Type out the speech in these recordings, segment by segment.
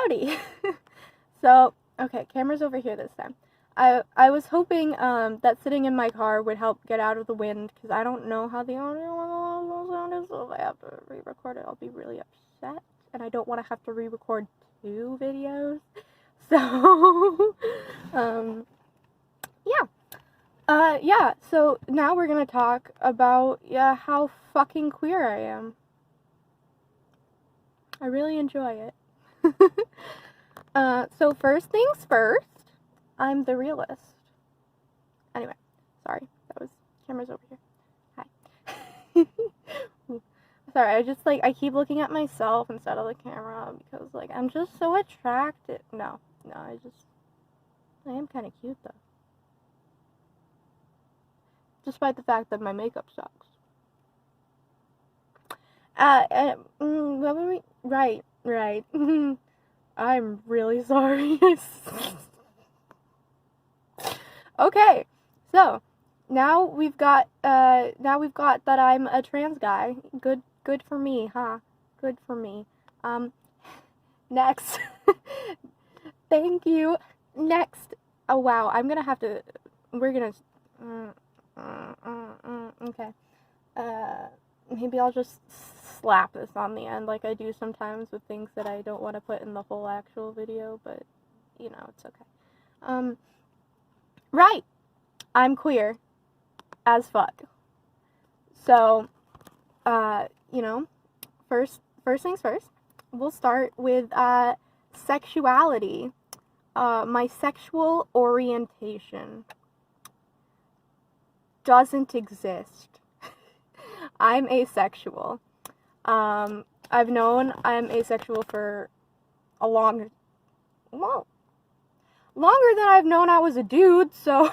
Howdy! So, okay, camera's over here this time. I was hoping that sitting in my car would help get out of the wind, because I don't know how the audio will sound is, so if I have to re-record it, I'll be really upset, and I don't want to have to re-record 2 videos, so, yeah, so now we're gonna talk about, how fucking queer I am. I really enjoy it. So first things first, I'm the realist. Anyway, sorry, that was, camera's over here. Hi. Sorry, I keep looking at myself instead of the camera, because, like, I'm just so attracted. No, I am kind of cute, though. Despite the fact that my makeup sucks. What were we? Right. I'm really sorry. Okay, so now we've got that I'm a trans guy. Good for me, huh? Good for me. Next. Thank you. Next. Oh wow, we're gonna okay. Maybe I'll just slap this on the end like I do sometimes with things that I don't want to put in the whole actual video, but, you know, it's okay. Right! I'm queer. As fuck. So, you know, first things first, we'll start with, sexuality. My sexual orientation doesn't exist. I'm asexual. I've known I'm asexual for a longer than I've known I was a dude, so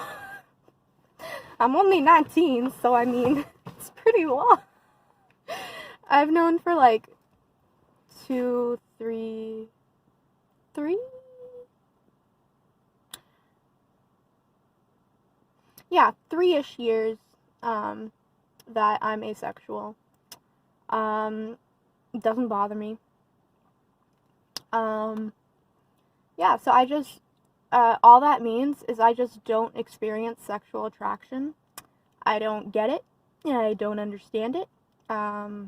I'm only 19, so I mean, it's pretty long. I've known for like 3 yeah, 3-ish years, that I'm asexual. It doesn't bother me. Yeah, so I just, all that means is I just don't experience sexual attraction. I don't get it, and I don't understand it. I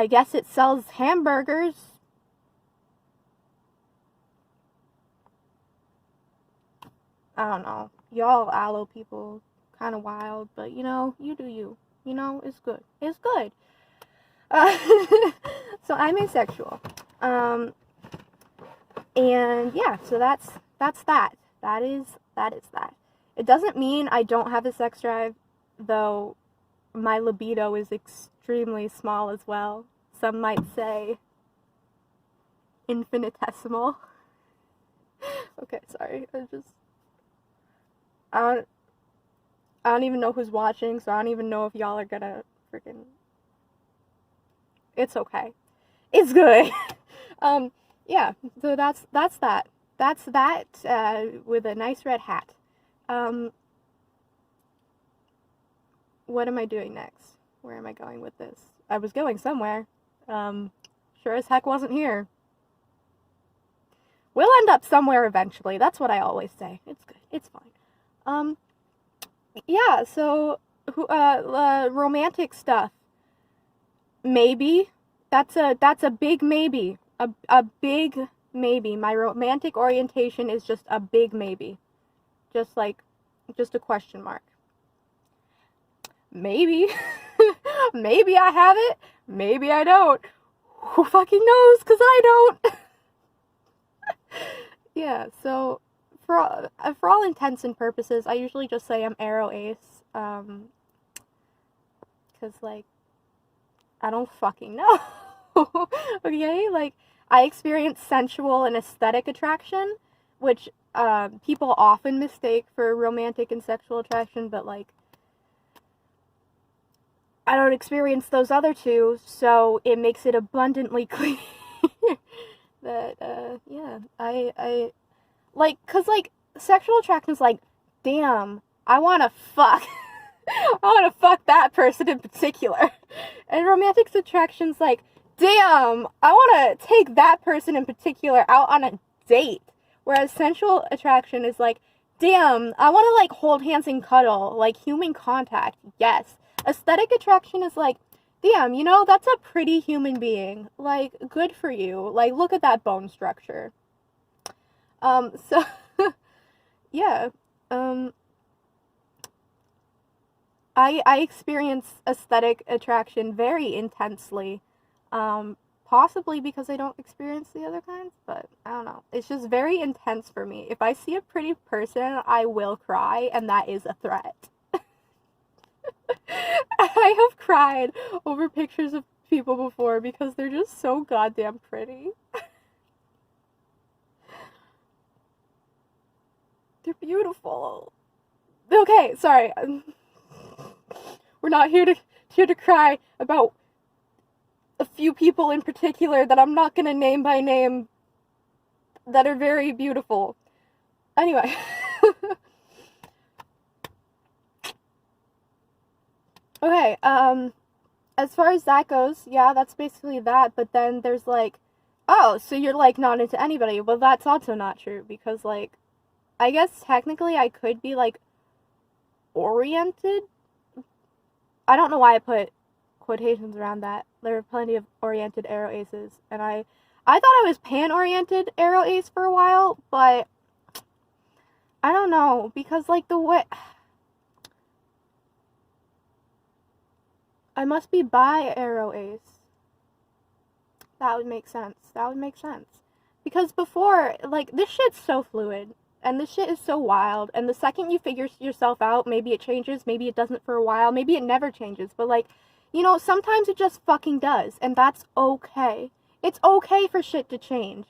guess it sells hamburgers. I don't know. Y'all aloe people, kind of wild, but, you know, you do you. You know, it's good. It's good. So I'm asexual. And yeah, so that's that. That is that. It doesn't mean I don't have a sex drive, though my libido is extremely small as well. Some might say infinitesimal. Okay, sorry. I don't even know who's watching, so I don't even know if y'all are gonna freaking... It's okay. It's good. Yeah, so that's that. That's that, with a nice red hat. What am I doing next? Where am I going with this? I was going somewhere. Sure as heck wasn't here. We'll end up somewhere eventually. That's what I always say. It's good. It's fine. Yeah, so, romantic stuff. Maybe. That's a big maybe. A big maybe. My romantic orientation is just a big maybe. Just a question mark. Maybe. Maybe I have it. Maybe I don't. Who fucking knows? 'Cause I don't. Yeah, so... For all intents and purposes, I usually just say I'm aro ace, because, like, I don't fucking know, okay? Like, I experience sensual and aesthetic attraction, which, people often mistake for romantic and sexual attraction, but, like, I don't experience those other two, so it makes it abundantly clear that, yeah, like, 'cause, like, sexual attraction's like, damn, I wanna fuck. I wanna fuck that person in particular. And romantic attraction's like, damn, I want to take that person in particular out on a date. Whereas sensual attraction is like, damn, I want to like hold hands and cuddle, like human contact, yes. Aesthetic attraction is like, damn, you know, that's a pretty human being. Like, good for you. Like, look at that bone structure. So, yeah. I experience aesthetic attraction very intensely. Possibly because I don't experience the other kinds, but I don't know. It's just very intense for me. If I see a pretty person, I will cry, and that is a threat. I have cried over pictures of people before because they're just so goddamn pretty. They're beautiful. Okay, sorry. We're not here to cry about a few people in particular that I'm not gonna name by name that are very beautiful. Anyway. Okay, as far as that goes, yeah, that's basically that, but then there's like, oh, so you're like not into anybody. Well, that's also not true, because like, I guess technically I could be like oriented. I don't know why I put quotations around that. There are plenty of oriented arrow aces, and I thought I was pan-oriented arrow ace for a while, but I don't know, because like the way I must be bi arrow ace. That would make sense. That would make sense. Because before, like, this shit's so fluid, and this shit is so wild, and the second you figure yourself out, maybe it changes, maybe it doesn't for a while, maybe it never changes, but like, you know, sometimes it just fucking does, and that's okay. It's okay for shit to change.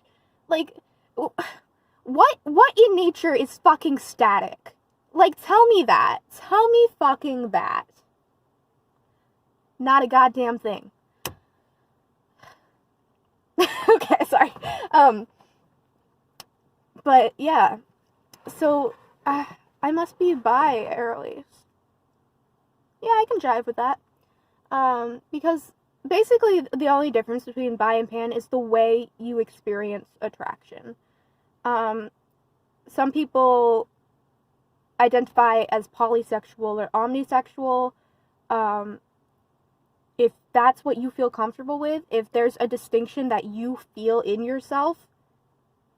Like, what in nature is fucking static? Like, tell me that. Tell me fucking that. Not a goddamn thing. Okay, sorry. But yeah. So, I must be bi arrow ace. Yeah, I can jive with that. Because basically the only difference between bi and pan is the way you experience attraction. Some people identify as polysexual or omnisexual. If that's what you feel comfortable with, if there's a distinction that you feel in yourself,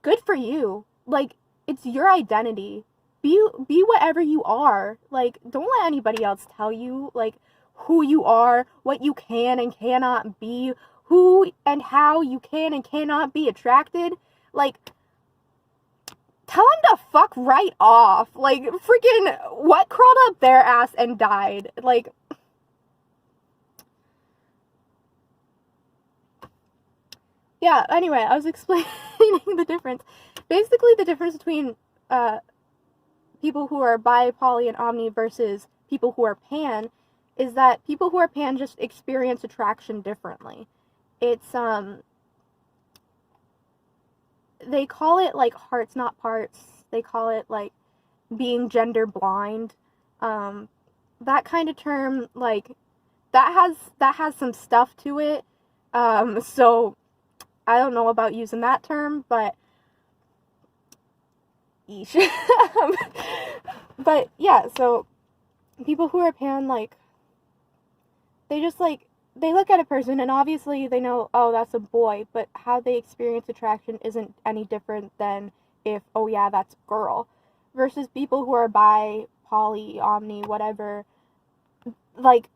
good for you. Like, it's your identity. Be whatever you are. Like, don't let anybody else tell you, like, who you are, what you can and cannot be, who and how you can and cannot be attracted. Like, tell them to fuck right off. Like, freaking, what crawled up their ass and died? Like, yeah, anyway, I was explaining the difference. Basically, the difference between people who are bi, poly, and omni versus people who are pan is that people who are pan just experience attraction differently. It's, they call it, like, hearts not parts. They call it, like, being gender blind. That kind of term, like, that has some stuff to it. So I don't know about using that term, but yeesh. But yeah, so people who are pan, like, they just, like, they look at a person and obviously they know, oh, that's a boy, but how they experience attraction isn't any different than if, oh yeah, that's a girl. Versus people who are bi, poly, omni, whatever, like,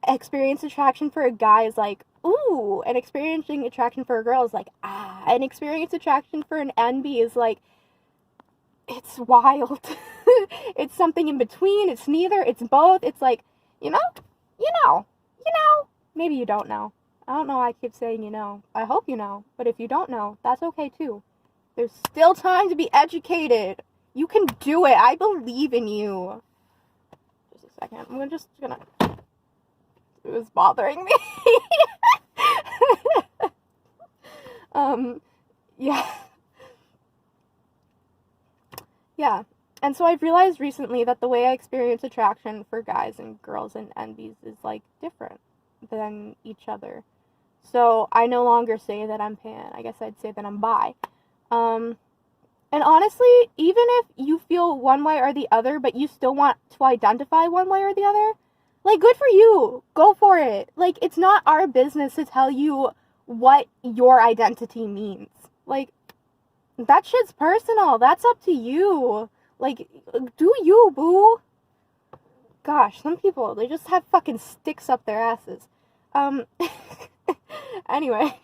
experience attraction for a guy is like, ooh, and experiencing attraction for a girl is like, ah, and experience attraction for an NB is like, it's wild. It's something in between, it's neither, it's both, it's like, you know, maybe you don't know. I don't know why I keep saying you know. I hope you know, but if you don't know, that's okay too. There's still time to be educated. You can do it. I believe in you. Just a second. I'm just gonna... It was bothering me. Yeah. Yeah. And so I've realized recently that the way I experience attraction for guys and girls and NBs is, like, different than each other. So I no longer say that I'm pan. I guess I'd say that I'm bi. And honestly, even if you feel one way or the other, but you still want to identify one way or the other, like, good for you. Go for it. Like, it's not our business to tell you what your identity means. Like, that shit's personal. That's up to you. Like, do you, boo? Gosh, some people, they just have fucking sticks up their asses. Anyway,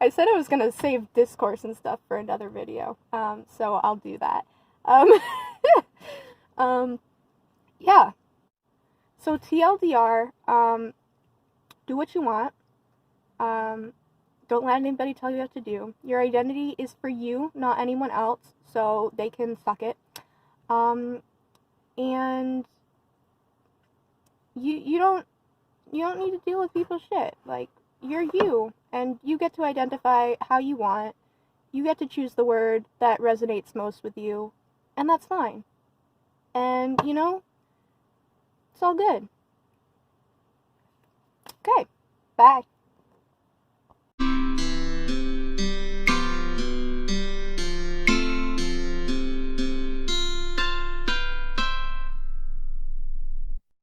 I said I was gonna save discourse and stuff for another video, so I'll do that. Yeah. So TLDR, do what you want. Don't let anybody tell you what to do. Your identity is for you, not anyone else, so they can suck it. And you don't need to deal with people's shit. Like, you're you, and you get to identify how you want. You get to choose the word that resonates most with you, and that's fine. And, you know, it's all good. Okay, bye.